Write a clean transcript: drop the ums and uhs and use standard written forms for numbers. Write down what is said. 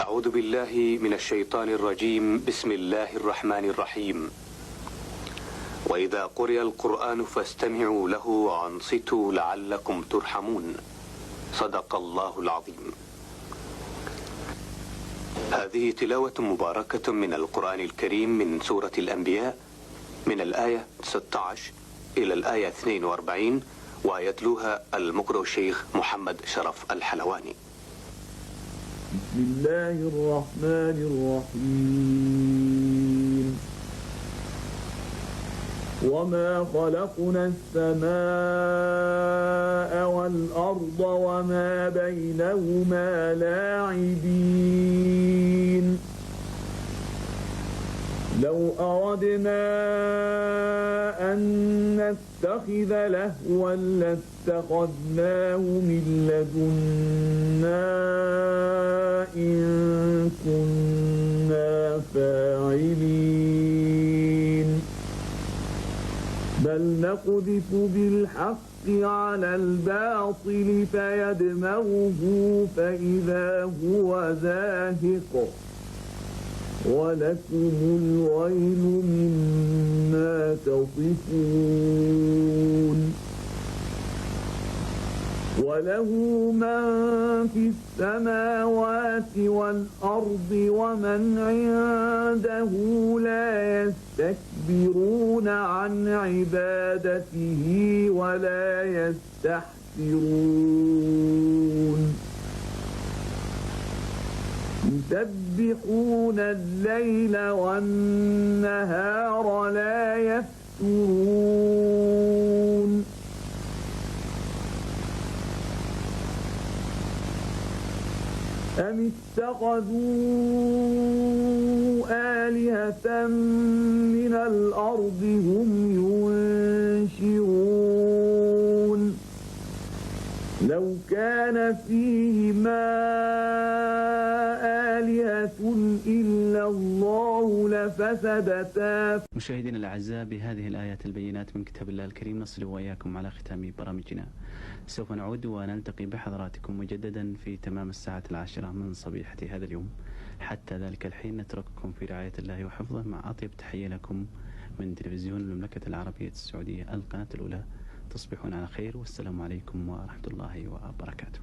أعوذ بالله من الشيطان الرجيم. بسم الله الرحمن الرحيم. وإذا قرئ القرآن فاستمعوا له وأنصتوا لعلكم ترحمون. صدق الله العظيم. هذه تلاوة مباركة من القرآن الكريم من سورة الأنبياء من الآية 16 إلى الآية 42، ويتلوها المقرئ الشيخ محمد شرف الحلواني. بسم الله الرحمن الرحيم. وما خلقنا السماء والأرض وما بينهما لاعبين. لو أردنا أن نتخذ لهوا لاتخذناه من لدنا إن كنا فاعلين. بل نقذف بالحق على الباطل فيدمغه فإذا هو زاهق. ولكم الويل مما تصفون. وله من في السماوات والأرض ومن عنده لا يستكبرون عن عبادته ولا يستحسرون. يسبحون الليل والنهار لا يفترون. أم اتخذوا آلهة من الأرض هم ينشرون. لو كان فيهما آلهة إلا الله لفسدتا. مشاهدينا الأعزاء، بهذه الآيات البينات من كتاب الله الكريم نصل وإياكم على ختام برامجنا. سوف نعود ونلتقي بحضراتكم مجددا في تمام الساعة 10 من صبيحة هذا اليوم. حتى ذلك الحين نترككم في رعاية الله وحفظه، مع أطيب تحية لكم من تلفزيون المملكة العربية السعودية القناة الأولى. تصبحون على خير، والسلام عليكم ورحمة الله وبركاته.